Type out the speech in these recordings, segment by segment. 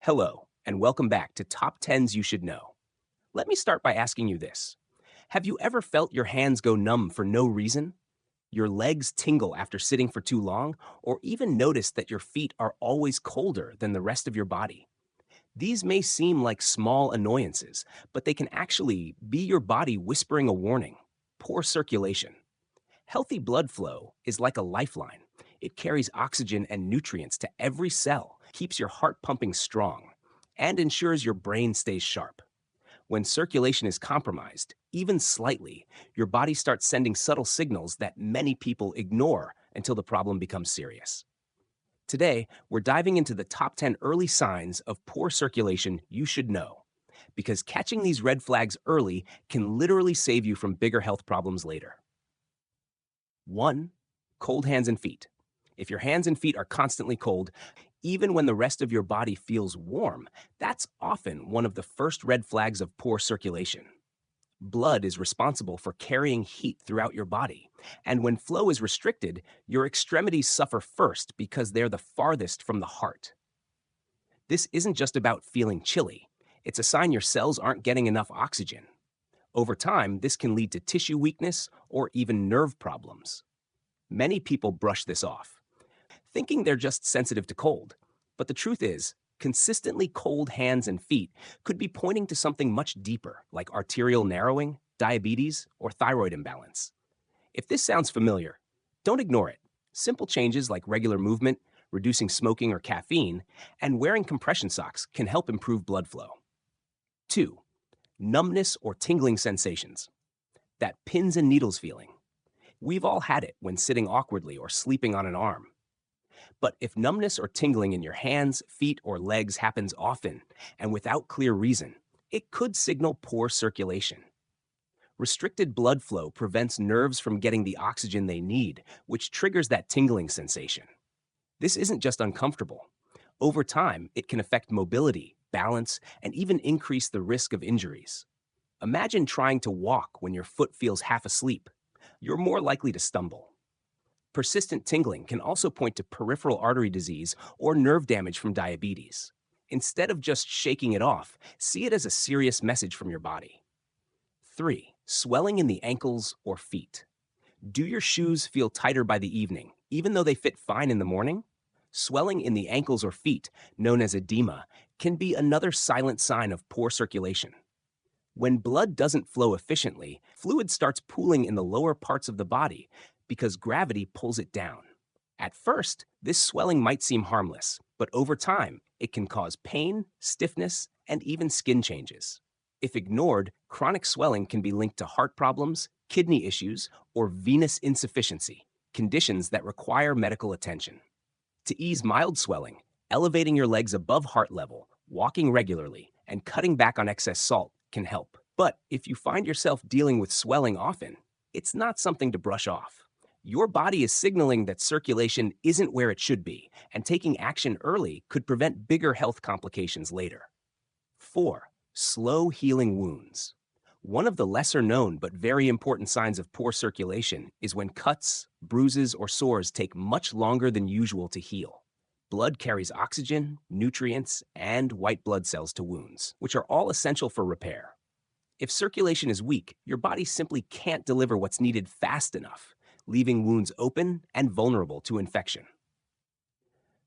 Hello, and welcome back to Top 10s You Should Know. Let me start by asking you this. Have you ever felt your hands go numb for no reason? Your legs tingle after sitting for too long? Or even noticed that your feet are always colder than the rest of your body? These may seem like small annoyances, but they can actually be your body whispering a warning. Poor circulation. Healthy blood flow is like a lifeline. It carries oxygen and nutrients to every cell, keeps your heart pumping strong, and ensures your brain stays sharp. When circulation is compromised, even slightly, your body starts sending subtle signals that many people ignore until the problem becomes serious. Today, we're diving into the top 10 early signs of poor circulation you should know, because catching these red flags early can literally save you from bigger health problems later. 1. Cold hands and feet. If your hands and feet are constantly cold, even when the rest of your body feels warm, that's often one of the first red flags of poor circulation. Blood is responsible for carrying heat throughout your body, and when flow is restricted, your extremities suffer first because they're the farthest from the heart. This isn't just about feeling chilly, it's a sign your cells aren't getting enough oxygen. Over time, this can lead to tissue weakness or even nerve problems. Many people brush this off, thinking they're just sensitive to cold. But the truth is, consistently cold hands and feet could be pointing to something much deeper, like arterial narrowing, diabetes, or thyroid imbalance. If this sounds familiar, don't ignore it. Simple changes like regular movement, reducing smoking or caffeine, and wearing compression socks can help improve blood flow. 2. Numbness or tingling sensations. That pins and needles feeling. We've all had it when sitting awkwardly or sleeping on an arm. But if numbness or tingling in your hands, feet, or legs happens often and without clear reason, it could signal poor circulation. Restricted blood flow prevents nerves from getting the oxygen they need, which triggers that tingling sensation. This isn't just uncomfortable. Over time, it can affect mobility, balance, and even increase the risk of injuries. Imagine trying to walk when your foot feels half asleep. You're more likely to stumble. Persistent tingling can also point to peripheral artery disease or nerve damage from diabetes. Instead of just shaking it off, see it as a serious message from your body. 3. Swelling in the ankles or feet. Do your shoes feel tighter by the evening, even though they fit fine in the morning? Swelling in the ankles or feet, known as edema, can be another silent sign of poor circulation. When blood doesn't flow efficiently, fluid starts pooling in the lower parts of the body because gravity pulls it down. At first, this swelling might seem harmless, but over time, it can cause pain, stiffness, and even skin changes. If ignored, chronic swelling can be linked to heart problems, kidney issues, or venous insufficiency, conditions that require medical attention. To ease mild swelling, elevating your legs above heart level, walking regularly, and cutting back on excess salt can help. But if you find yourself dealing with swelling often, it's not something to brush off. Your body is signaling that circulation isn't where it should be, and taking action early could prevent bigger health complications later. 4. Slow healing wounds. One of the lesser known but very important signs of poor circulation is when cuts, bruises, or sores take much longer than usual to heal. Blood carries oxygen, nutrients, and white blood cells to wounds, which are all essential for repair. If circulation is weak, your body simply can't deliver what's needed fast enough, leaving wounds open and vulnerable to infection.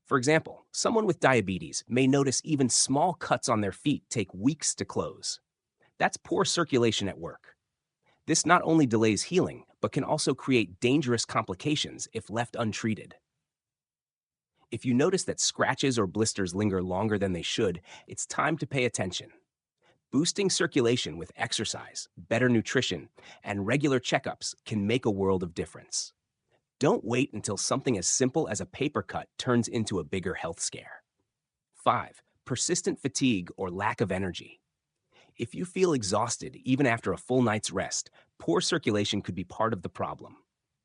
For example, someone with diabetes may notice even small cuts on their feet take weeks to close. That's poor circulation at work. This not only delays healing, but can also create dangerous complications if left untreated. If you notice that scratches or blisters linger longer than they should, it's time to pay attention. Boosting circulation with exercise, better nutrition, and regular checkups can make a world of difference. Don't wait until something as simple as a paper cut turns into a bigger health scare. 5. Persistent fatigue or lack of energy. If you feel exhausted even after a full night's rest, poor circulation could be part of the problem.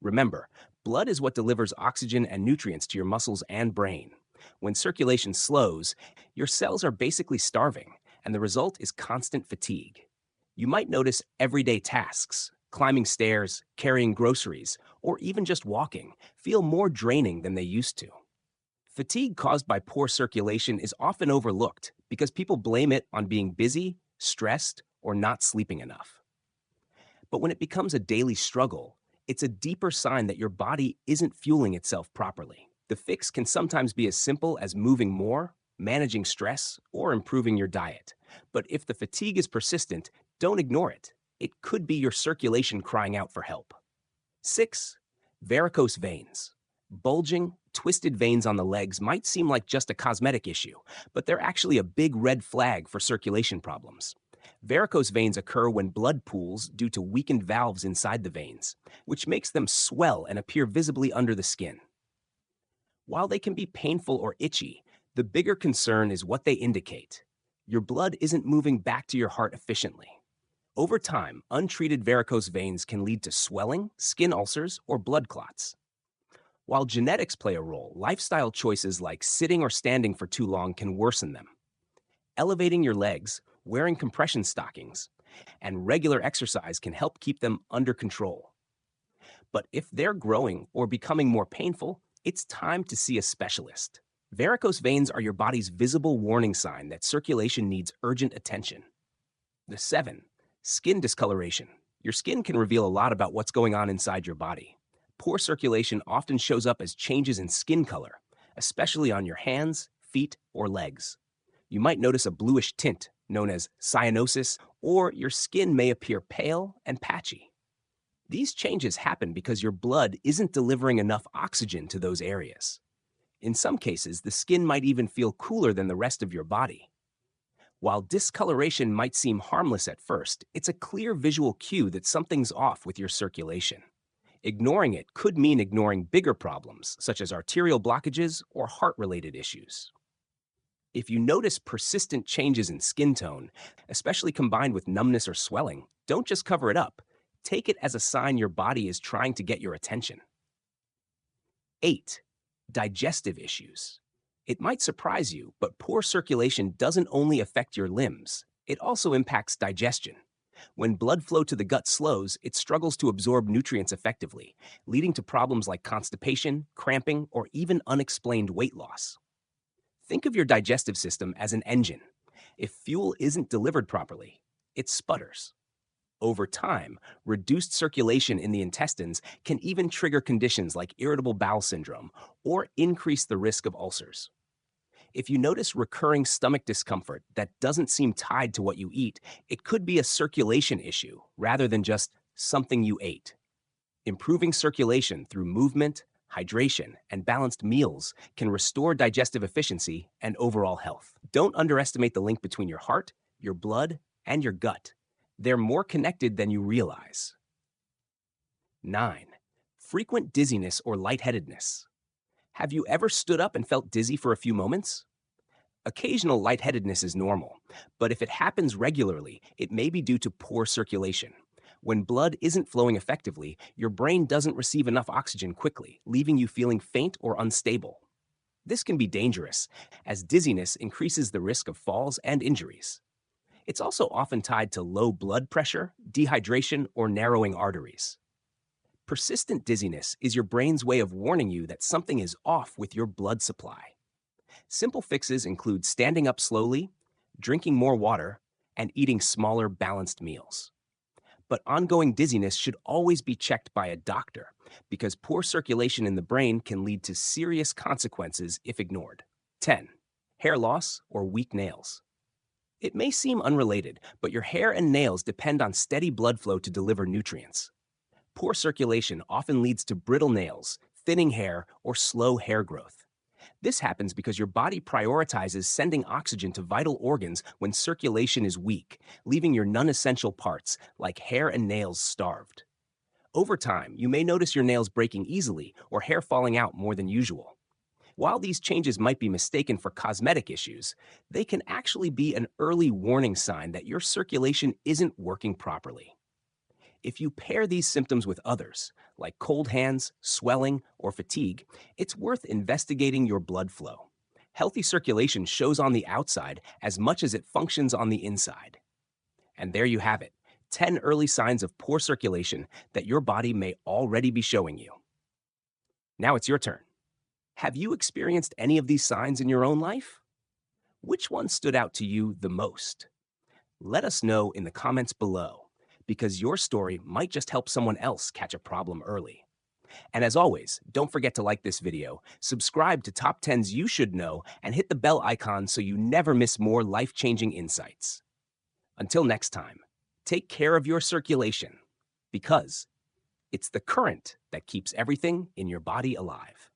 Remember, blood is what delivers oxygen and nutrients to your muscles and brain. When circulation slows, your cells are basically starving, and the result is constant fatigue. You might notice everyday tasks, climbing stairs, carrying groceries, or even just walking, feel more draining than they used to. Fatigue caused by poor circulation is often overlooked because people blame it on being busy, stressed, or not sleeping enough. But when it becomes a daily struggle, it's a deeper sign that your body isn't fueling itself properly. The fix can sometimes be as simple as moving more, managing stress, or improving your diet. But if the fatigue is persistent, don't ignore it. It could be your circulation crying out for help. 6. Varicose veins. Bulging, twisted veins on the legs might seem like just a cosmetic issue, but they're actually a big red flag for circulation problems. Varicose veins occur when blood pools due to weakened valves inside the veins, which makes them swell and appear visibly under the skin. While they can be painful or itchy, the bigger concern is what they indicate. Your blood isn't moving back to your heart efficiently. Over time, untreated varicose veins can lead to swelling, skin ulcers, or blood clots. While genetics play a role, lifestyle choices like sitting or standing for too long can worsen them. Elevating your legs, wearing compression stockings, and regular exercise can help keep them under control. But if they're growing or becoming more painful, it's time to see a specialist. Varicose veins are your body's visible warning sign that circulation needs urgent attention. The 7. Skin discoloration. Your skin can reveal a lot about what's going on inside your body. Poor circulation often shows up as changes in skin color, especially on your hands, feet, or legs. You might notice a bluish tint, known as cyanosis, or your skin may appear pale and patchy. These changes happen because your blood isn't delivering enough oxygen to those areas. In some cases, the skin might even feel cooler than the rest of your body. While discoloration might seem harmless at first, it's a clear visual cue that something's off with your circulation. Ignoring it could mean ignoring bigger problems, such as arterial blockages or heart-related issues. If you notice persistent changes in skin tone, especially combined with numbness or swelling, don't just cover it up. Take it as a sign your body is trying to get your attention. 8. Digestive issues. It might surprise you, but poor circulation doesn't only affect your limbs, it also impacts digestion. When blood flow to the gut slows, it struggles to absorb nutrients effectively, leading to problems like constipation, cramping, or even unexplained weight loss. Think of your digestive system as an engine. If fuel isn't delivered properly, it sputters. Over time, reduced circulation in the intestines can even trigger conditions like irritable bowel syndrome or increase the risk of ulcers. If you notice recurring stomach discomfort that doesn't seem tied to what you eat, it could be a circulation issue rather than just something you ate. Improving circulation through movement, hydration, and balanced meals can restore digestive efficiency and overall health. Don't underestimate the link between your heart, your blood, and your gut. They're more connected than you realize. 9. Frequent dizziness or lightheadedness. Have you ever stood up and felt dizzy for a few moments? Occasional lightheadedness is normal, but if it happens regularly, it may be due to poor circulation. When blood isn't flowing effectively, your brain doesn't receive enough oxygen quickly, leaving you feeling faint or unstable. This can be dangerous, as dizziness increases the risk of falls and injuries. It's also often tied to low blood pressure, dehydration, or narrowing arteries. Persistent dizziness is your brain's way of warning you that something is off with your blood supply. Simple fixes include standing up slowly, drinking more water, and eating smaller, balanced meals. But ongoing dizziness should always be checked by a doctor because poor circulation in the brain can lead to serious consequences if ignored. 10. Hair loss or weak nails. It may seem unrelated, but your hair and nails depend on steady blood flow to deliver nutrients. Poor circulation often leads to brittle nails, thinning hair, or slow hair growth. This happens because your body prioritizes sending oxygen to vital organs when circulation is weak, leaving your non-essential parts, like hair and nails, starved. Over time, you may notice your nails breaking easily or hair falling out more than usual. While these changes might be mistaken for cosmetic issues, they can actually be an early warning sign that your circulation isn't working properly. If you pair these symptoms with others, like cold hands, swelling, or fatigue, it's worth investigating your blood flow. Healthy circulation shows on the outside as much as it functions on the inside. And there you have it, 10 early signs of poor circulation that your body may already be showing you. Now it's your turn. Have you experienced any of these signs in your own life? Which one stood out to you the most? Let us know in the comments below, because your story might just help someone else catch a problem early. And as always, don't forget to like this video, subscribe to Top 10s You Should Know, and hit the bell icon so you never miss more life-changing insights. Until next time, take care of your circulation, because it's the current that keeps everything in your body alive.